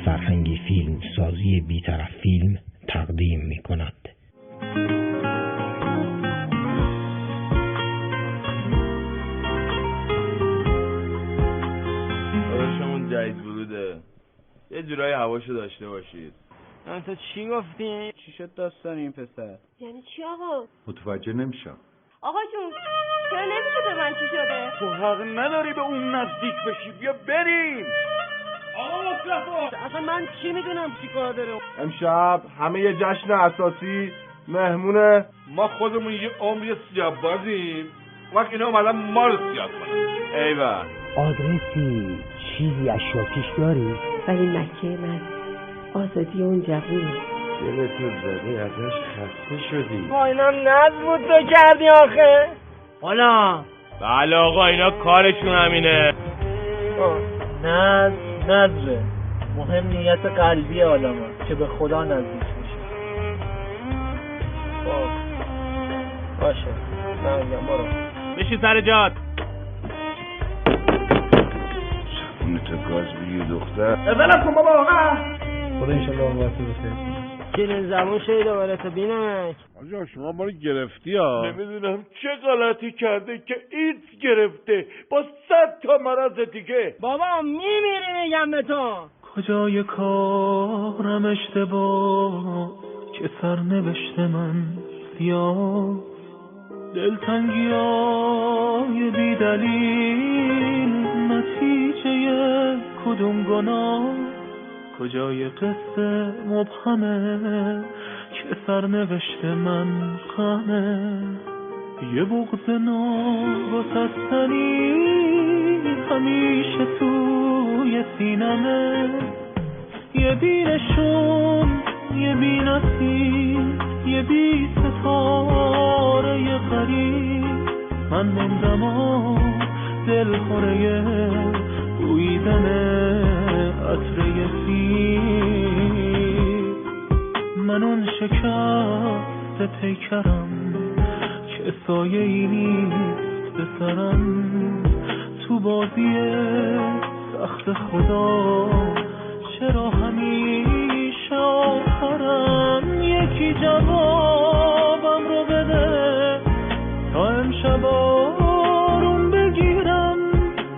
فرهنگی فیلم سازی بی‌طرف فیلم تقدیم می‌کند. داداشمون جدید وروده، یه جورایی هواشو داشته باشید. تو چی گفتی؟ چی شد داستان این پسر؟ یعنی چی آقا؟ متوجه نمیشم. آقا جون چرا نمیگی به من چی شده؟ تو حق نداری به اون نزدیک بشی، بیا بریم. آقا مصطفی اصلا من چی میدونم چی کار داره؟ امشب همه یه جشن اساسی مهمونه. ما خودمون یه عمری سیاه بازیم، وقت اینا اومدن ما رو سیاه کنن. ایوه آدرسی چیزی از شاکیش داری؟ ولی مکه من آزادی اون جوونه. دلتو زده ازش خسته شدی. اینم نظم بود تو کردی آخه. حالا بله آقا، اینا کارشون همینه. نظره مهم نیت قلبی آدم که به خدا نزدیک میشه. باشه من برو بشی سر جات. شبونتو گاز بگیر دختر. ولم کن بابا. خدا انشالله اون وقتی بخیر. چیل زبون شیده برای بینمک. آجا شما ما رو گرفتی ها. نمیدونم چه غلطی کرده که ایدز گرفته با 100 تا مرض دیگه. بابا میمیری میگم به تو. کجای کارم اشتباه که سرنوشت من سیاه، دلتنگی های بی دلیل نتیجه کدوم گناه، کجای قصه مبهمه که سرنوشت من غمه، یه بغض ناگسستنی همیشه توی سینمه، یه بینشون یه بی نصیب یه بی ستاره یه غریب، من موندم و دل خوره بویدن عطره سیب، من اون شکست پیکرم که سایه ای نیست به سرم، تو بازی سخت خدا چرا همیشه آخرم، یکی جوابم رو بده تا امشب آروم بگیرم،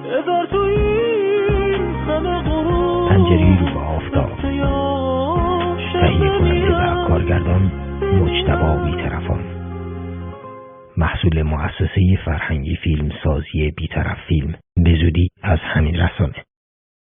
بذار تو این همه غروب پنجره‌ای رو به آفتاب. تهیه کننده و کارگردان مجتبی بی‌طرفان. محصول مؤسسه فرهنگی فیلم سازی بی‌طرف فیلم، به زودی از همین رسانه.